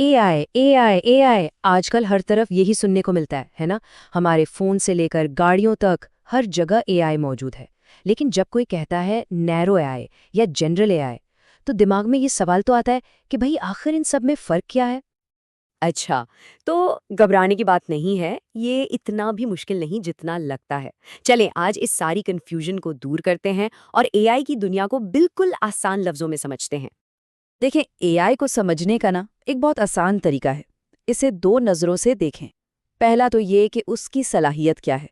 AI AI AI आजकल हर तरफ यही सुनने को मिलता है ना। हमारे फोन से लेकर गाड़ियों तक हर जगह एआई मौजूद है। लेकिन जब कोई कहता है नैरो एआई या जनरल एआई, तो दिमाग में ये सवाल तो आता है कि भाई आखिर इन सब में फर्क क्या है। अच्छा, तो घबराने की बात नहीं है, ये इतना भी मुश्किल नहीं जितना लगता है। चलें आज इस सारी कन्फ्यूजन को दूर करते हैं और एआई की दुनिया को बिल्कुल आसान लफ्ज़ों में समझते हैं। देखें, एआई को समझने का ना एक बहुत आसान तरीका है। इसे दो नज़रों से देखें। पहला तो ये कि उसकी सलाहियत क्या है,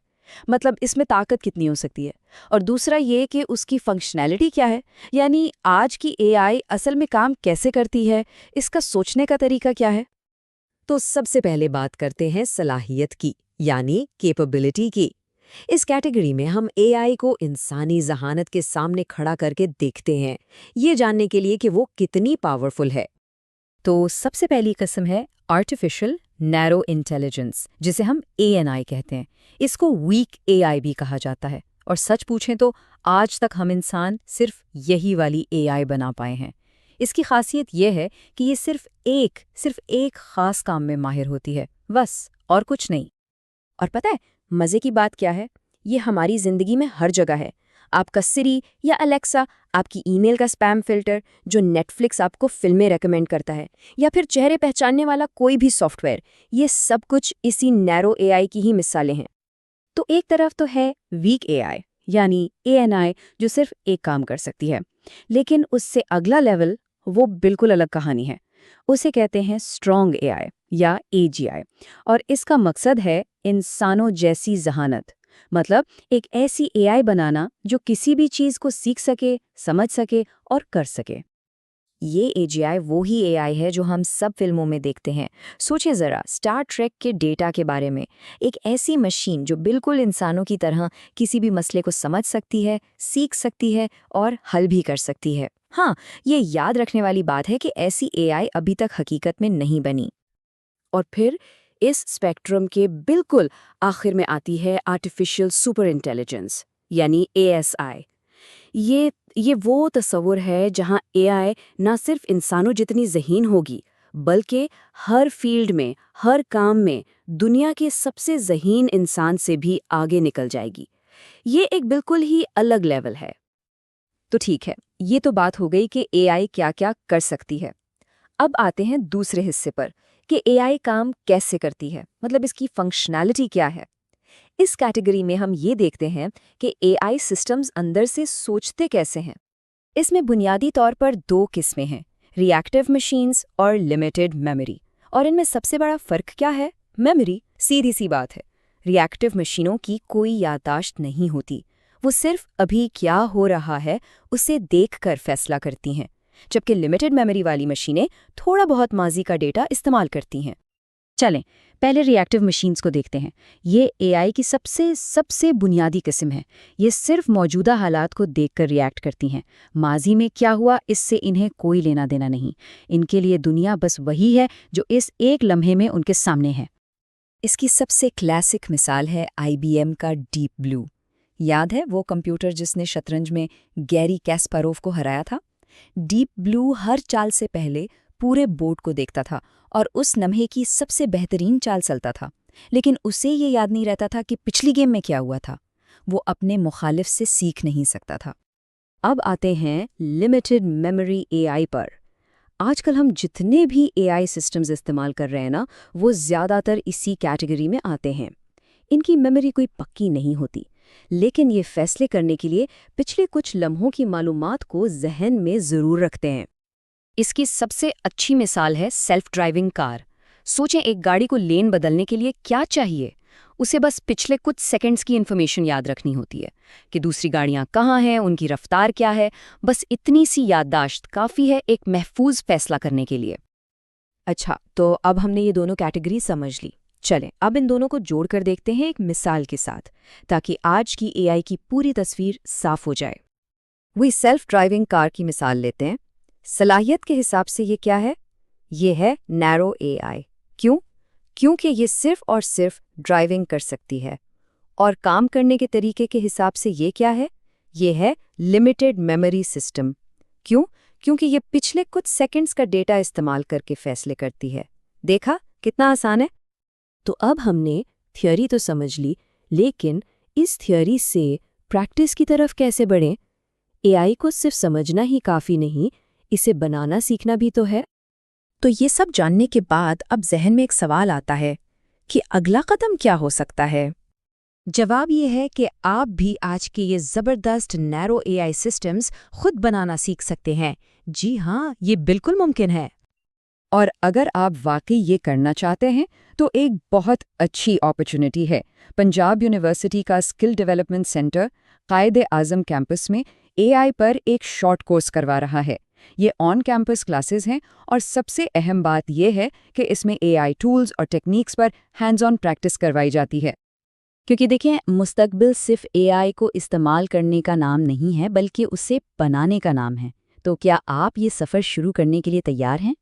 मतलब इसमें ताकत कितनी हो सकती है। और दूसरा ये कि उसकी फंक्शनैलिटी क्या है, यानी आज की एआई असल में काम कैसे करती है, इसका सोचने का तरीका क्या है। तो सबसे पहले बात करते हैं सलाहियत की, यानी कैपेबिलिटी की। इस कैटेगरी में हम एआई को इंसानी ज़हानत के सामने खड़ा करके देखते हैं, ये जानने के लिए कि वो कितनी पावरफुल है। तो सबसे पहली किस्म है आर्टिफिशियल नैरो इंटेलिजेंस, जिसे हम एएनआई कहते हैं। इसको वीक एआई भी कहा जाता है। और सच पूछें तो आज तक हम इंसान सिर्फ यही वाली एआई बना पाए हैं। इसकी खासियत यह है कि ये सिर्फ एक खास काम में माहिर होती है, बस और कुछ नहीं। और पता है मज़े की बात क्या है, ये हमारी ज़िंदगी में हर जगह है। आपका सिरी या अलेक्सा, आपकी ईमेल का स्पैम फिल्टर, जो नेटफ्लिक्स आपको फिल्में रेकमेंड करता है, या फिर चेहरे पहचानने वाला कोई भी सॉफ्टवेयर, ये सब कुछ इसी नैरो एआई की ही मिसालें हैं। तो एक तरफ तो है वीक एआई, यानी एएनआई, जो सिर्फ एक काम कर सकती है। लेकिन उससे अगला लेवल, वो बिल्कुल अलग कहानी है। उसे कहते हैं स्ट्रॉन्ग एआई या एजीआई। और इसका मकसद है इंसानों जैसी ज़हानत, मतलब एक ऐसी एआई बनाना जो किसी भी चीज़ को सीख सके, समझ सके और कर सके। ये एजीआई वो ही एआई है जो हम सब फिल्मों में देखते हैं। सोचिए ज़रा स्टार ट्रेक के डेटा के बारे में। एक ऐसी मशीन जो बिल्कुल इंसानों की तरह किसी भी मसले को समझ सकती है, सीख सकती है और हल भी कर सकती है। हाँ, ये याद रखने वाली बात है कि ऐसी एआई अभी तक हकीकत में नहीं बनी। और फिर इस स्पेक्ट्रम के बिल्कुल आखिर में आती है आर्टिफिशियल सुपर इंटेलिजेंस, यानी एएसआई। ये वो तस्वुर है जहां एआई ना सिर्फ इंसानों जितनी ज़हीन होगी, बल्कि हर फील्ड में, हर काम में दुनिया के सबसे ज़हीन इंसान से भी आगे निकल जाएगी। ये एक बिल्कुल ही अलग लेवल है। तो ठीक है, ये तो बात हो गई कि एआई क्या-क्या कर सकती है। अब आते हैं दूसरे हिस्से पर कि एआई काम कैसे करती है, मतलब इसकी फंक्शनैलिटी क्या है। इस कैटेगरी में हम ये देखते हैं कि एआई सिस्टम्स अंदर से सोचते कैसे हैं। इसमें बुनियादी तौर पर दो किस्में हैं, रिएक्टिव मशीन्स और लिमिटेड मेमोरी। और इनमें सबसे बड़ा फ़र्क क्या है? मेमोरी। सीधी सी बात है, रिएक्टिव मशीनों की कोई याददाश्त नहीं होती। वो सिर्फ अभी क्या हो रहा है उसे देखकर फैसला करती हैं, जबकि लिमिटेड मेमोरी वाली मशीनें थोड़ा बहुत माजी का डेटा इस्तेमाल करती हैं। चलें पहले रिएक्टिव मशीन्स को देखते हैं। ये एआई की सबसे बुनियादी किस्म है। ये सिर्फ मौजूदा हालात को देखकर रिएक्ट करती हैं। माजी में क्या हुआ इससे इन्हें कोई लेना देना नहीं। इनके लिए दुनिया बस वही है जो इस एक लम्हे में उनके सामने है। इसकी सबसे क्लासिक मिसाल है आईबीएम का डीप ब्लू। याद है वो कंप्यूटर जिसने शतरंज में गैरी कैस्पारोव को हराया था? डीप ब्लू हर चाल से पहले पूरे बोर्ड को देखता था और उस लम्हे की सबसे बेहतरीन चाल चलता था। लेकिन उसे ये याद नहीं रहता था कि पिछली गेम में क्या हुआ था। वो अपने मुखालिफ से सीख नहीं सकता था। अब आते हैं लिमिटेड मेमोरी एआई पर। आजकल हम जितने भी एआई सिस्टम्स इस्तेमाल कर रहे हैं ना, वो ज़्यादातर इसी कैटेगरी में आते हैं। इनकी मेमोरी कोई पक्की नहीं होती, लेकिन ये फैसले करने के लिए पिछले कुछ लम्हों की मालूमात को जहन में ज़रूर रखते हैं। इसकी सबसे अच्छी मिसाल है सेल्फ ड्राइविंग कार। सोचें एक गाड़ी को लेन बदलने के लिए क्या चाहिए? उसे बस पिछले कुछ सेकंड्स की इन्फॉर्मेशन याद रखनी होती है कि दूसरी गाड़ियां कहाँ हैं, उनकी रफ्तार क्या है। बस इतनी सी याददाश्त काफ़ी है एक महफूज फैसला करने के लिए। अच्छा, तो अब हमने ये दोनों कैटेगरी समझ ली। चलें अब इन दोनों को जोड़कर देखते हैं एक मिसाल के साथ, ताकि आज की एआई की पूरी तस्वीर साफ हो जाए। वही सेल्फ ड्राइविंग कार की मिसाल लेते हैं। सलाहियत के हिसाब से ये क्या है? ये है नैरो एआई। क्यों? क्योंकि ये सिर्फ और सिर्फ ड्राइविंग कर सकती है। और काम करने के तरीके के हिसाब से ये क्या है? ये है लिमिटेड मेमोरी सिस्टम। क्यों? क्योंकि ये पिछले कुछ सेकंड्स का डेटा इस्तेमाल करके फैसले करती है। देखा कितना आसान है। तो अब हमने थ्योरी तो समझ ली, लेकिन इस थ्योरी से प्रैक्टिस की तरफ कैसे बढ़ें? एआई को सिर्फ समझना ही काफ़ी नहीं, इसे बनाना सीखना भी तो है। तो ये सब जानने के बाद अब जहन में एक सवाल आता है कि अगला कदम क्या हो सकता है। जवाब ये है कि आप भी आज के ये ज़बरदस्त नैरो एआई सिस्टम्स खुद बनाना सीख सकते हैं। जी हाँ, ये बिल्कुल मुमकिन है। और अगर आप वाकई ये करना चाहते हैं तो एक बहुत अच्छी अपॉर्चुनिटी है। पंजाब यूनिवर्सिटी का skill development centre Quaid-e-Azam campus में एआई पर एक शॉर्ट कोर्स करवा रहा है। ये ऑन कैंपस क्लासेस हैं और सबसे अहम बात यह है कि इसमें एआई टूल्स और टेक्निक्स पर हैंड्स ऑन प्रैक्टिस करवाई जाती है। क्योंकि देखें, मुस्तकबिल सिर्फ एआई को इस्तेमाल करने का नाम नहीं है, बल्कि उसे बनाने का नाम है। तो क्या आप ये सफ़र शुरू करने के लिए तैयार हैं?